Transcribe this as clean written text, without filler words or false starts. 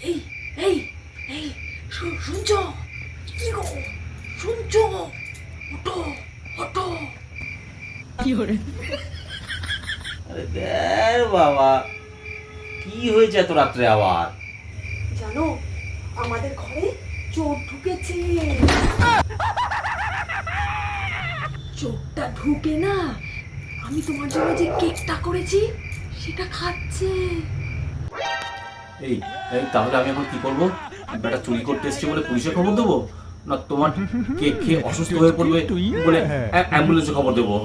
এই এই এই শুনছো? কি গো শুনছো? ওঠো ওঠো। আরে দেখ বাবা, কি হয়েছে এত রাত্রে আবার? জানো আমাদের ঘরে চোর ঢুকেছে। চোরটা ঢুকে না, আমি তোমার জন্য যে কেকটা করেছি সেটা খাচ্ছে। এই এই তাহলে আমি এখন কি করবো? বেটা চুরি করতে এসছে বলে পুলিশে খবর দেবো, না তোমার কেক খেয়ে অসুস্থ হয়ে পড়বে বলে অ্যাম্বুলেন্সে খবর দেবো?